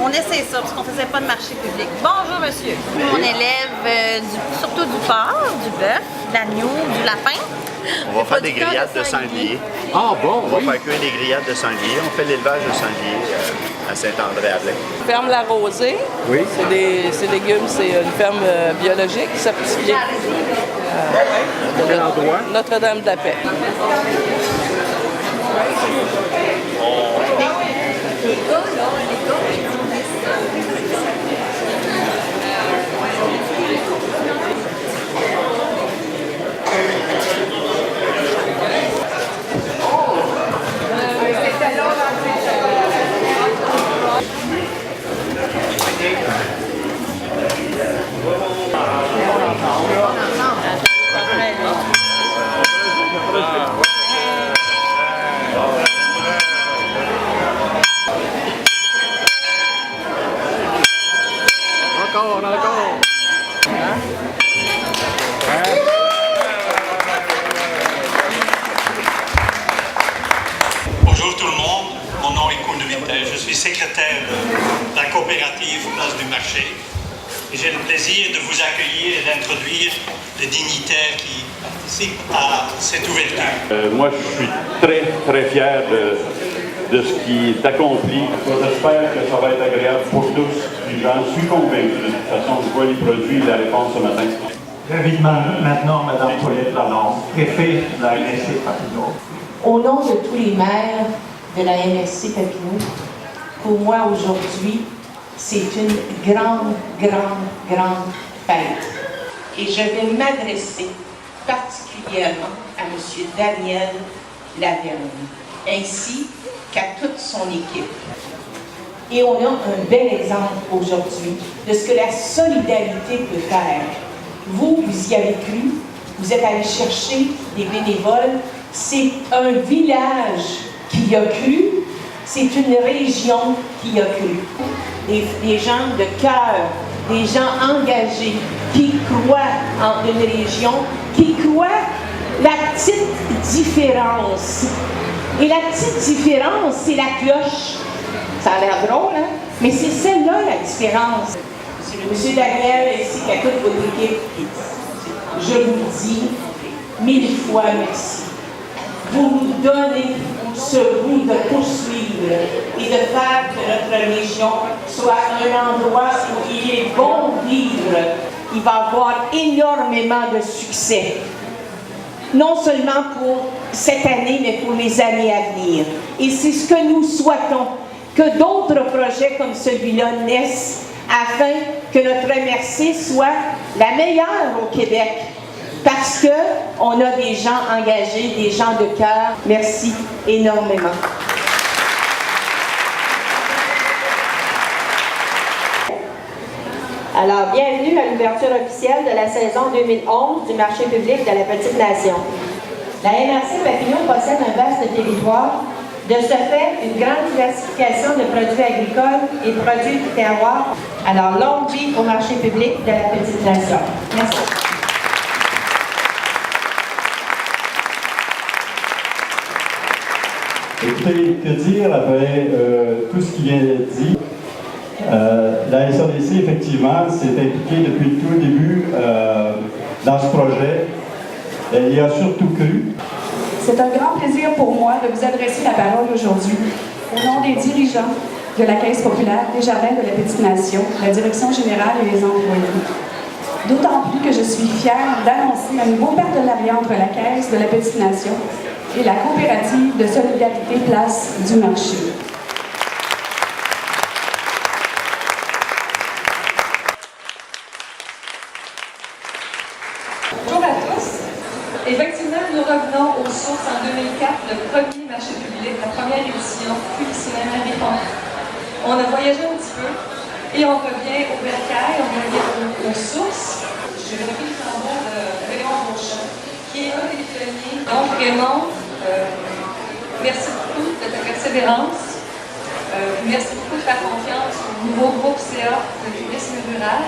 On essaie ça parce qu'on ne faisait pas de marché public. Bonjour monsieur. On élève surtout du porc, du bœuf, de l'agneau, du lapin. On va faire des grillades de sanglier. Ah bon? On va faire cuire des grillades de sanglier. On fait l'élevage de sanglier à Saint-André-à-Blais. Ferme La Rosée. Oui. C'est des légumes, c'est une ferme biologique certifiée. Quel endroit? Notre-Dame de la Paix. Encore. Bonjour tout le monde, mon nom est Koen de Vittel, je suis secrétaire de la coopérative Place du Marché et j'ai le plaisir de vous accueillir et d'introduire les dignitaires qui participent à cette ouverture. Moi, je suis très fier de ce qui est accompli. J'espère que ça va être agréable pour tous. J'en suis convaincu. De toute façon, je vois les produits, la réponse ce matin. Rapidement, maintenant, Mme Paulette Lalonde, préfet de la MRC Papineau. Au nom de tous les maires de la MRC Papineau, pour moi aujourd'hui, c'est une grande fête. Et je vais m'adresser particulièrement à M. Daniel Lavergne, ainsi qu'à toute son équipe. Et on a un bel exemple aujourd'hui de ce que la solidarité peut faire. Vous y avez cru, vous êtes allés chercher des bénévoles, c'est un village qui a cru, c'est une région qui a cru. Des gens de cœur, des gens engagés, qui croient en une région, qui croient la petite différence. Et la petite différence, c'est la cloche. Ça a l'air drôle, hein? Mais c'est celle-là la différence. Monsieur Daniel, ainsi qu'à toute votre équipe, je vous dis 1000 fois merci. Vous nous donnez ce goût de poursuivre et de faire que notre région soit un endroit où il est bon vivre. Il va avoir énormément de succès. Non seulement pour cette année, mais pour les années à venir. Et c'est ce que nous souhaitons, que d'autres projets comme celui-là naissent afin que notre MRC soit la meilleure au Québec. Parce qu'on a des gens engagés, des gens de cœur. Merci énormément. Alors, bienvenue à l'ouverture officielle de la saison 2011 du marché public de la Petite Nation. La MRC Papineau possède un vaste territoire. De ce fait, une grande diversification de produits agricoles et produits du terroir. Alors, longue vie au marché public de la Petite Nation. Merci. Écoutez, que dire après tout ce qui vient d'être dit? La SADC, effectivement, s'est impliquée depuis le tout début dans ce projet. Elle y a surtout cru. C'est un grand plaisir pour moi de vous adresser la parole aujourd'hui au nom des dirigeants de la Caisse populaire des Jardins de la Petite Nation, la Direction générale et les employés. D'autant plus que je suis fière d'annoncer un nouveau partenariat entre la Caisse de la Petite Nation et la coopérative de solidarité Place du Marché. Bonjour à tous. Effectivement, nous revenons aux sources en 2004, le premier marché public, la première édition fut finalement répandue. On a voyagé un petit peu. Et on revient au bercail, on revient aux sources. Je repris le flambeau de Raymond Beauchamp, qui est un des pionniers. Donc Raymond, merci beaucoup de ta persévérance. Merci beaucoup de ta confiance au nouveau groupe CA de tourisme rural.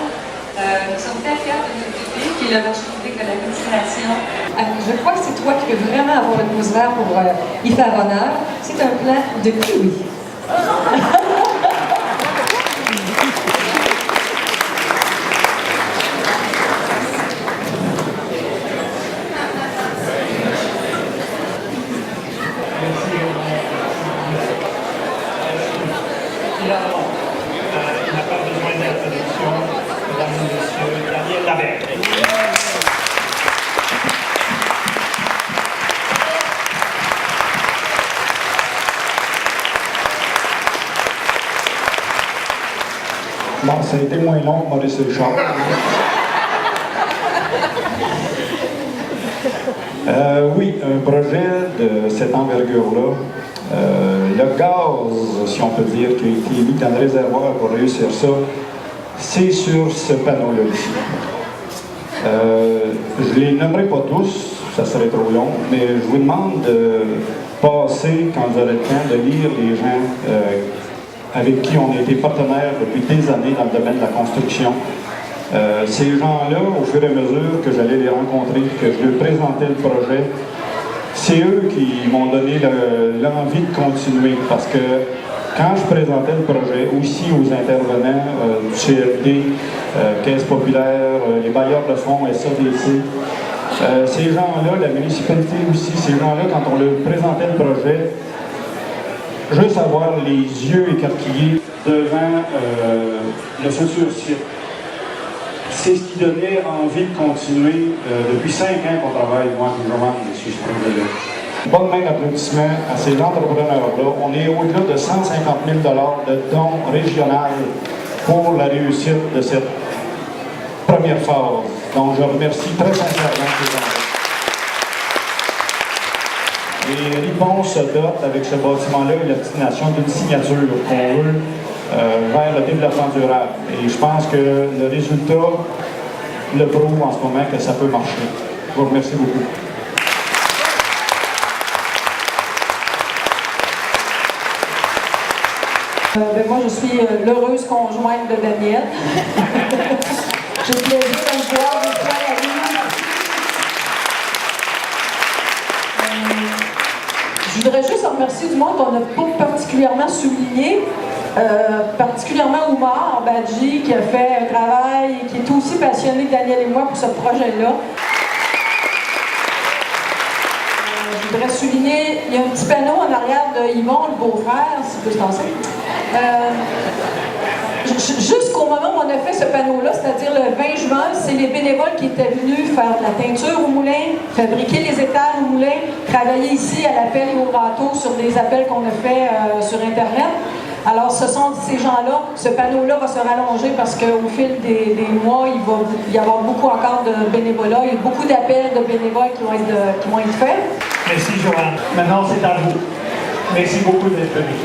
Nous sommes très fiers de notre public et le marché public de la Petite-Nation. Je crois que c'est toi qui peux vraiment avoir le pouce vert pour y faire honneur. C'est un plat de kiwi. Il n'a pas besoin d'introduction, mesdames et messieurs, Daniel Lavergne. Bon, ça a été moins long que Maurice Richard. Oui, un projet de cette envergure-là. Le gaz, si on peut dire, qui a été mis dans le réservoir pour réussir ça, c'est sur ce panneau-là ici. Je ne les nommerai pas tous, ça serait trop long, mais je vous demande de passer, quand vous aurez le temps, de lire les gens avec qui on a été partenaires depuis des années dans le domaine de la construction. Ces gens-là, au fur et à mesure que j'allais les rencontrer, que je leur présentais le projet, c'est eux qui m'ont donné l'envie de continuer, parce que quand je présentais le projet, aussi aux intervenants du CFD, Caisse populaire, les bailleurs de fonds, SADC, ces gens-là, la municipalité aussi, ces gens-là, quand on leur présentait le projet, juste avoir les yeux écarquillés devant le futur site. C'est ce qui donnait envie de continuer. Depuis 5 ans qu'on travaille, moi, gouvernement, sur ce projet-là. Bonne main d'applaudissement à ces entrepreneurs-là. On est au-delà de 150 000 $ de dons régionaux pour la réussite de cette première phase. Donc, je remercie très sincèrement ces gens-là. Les Ripon se dotent avec ce bâtiment-là et la Petite-Nation d'une signature qu'on veut vers le développement durable. Et je pense que le résultat le prouve en ce moment que ça peut marcher. Je vous remercie beaucoup. Moi, je suis l'heureuse conjointe de Daniel. J'ai le plaisir de le voir des fois à l'île. Je voudrais juste remercier du monde qu'on n'a pas particulièrement souligné, particulièrement Oumar Badji, qui a fait un travail et qui est aussi passionné que Daniel et moi pour ce projet-là. Je voudrais souligner, il y a un petit panneau en arrière de Yvon, le beau-frère, si vous pouvez jusqu'au moment où on a fait ce panneau-là, c'est-à-dire le 20 juin, c'est les bénévoles qui étaient venus faire de la teinture au moulin, fabriquer les étals au moulin, travailler ici à l'appel et au râteau sur des appels qu'on a fait sur Internet. Alors, ce sont ces gens-là, ce panneau-là va se rallonger parce qu'au fil des mois, il va y avoir beaucoup encore de bénévolat. Il y a beaucoup d'appels de bénévoles qui vont être faits. Merci, Joanne. Maintenant, c'est à vous. Merci beaucoup d'être venu.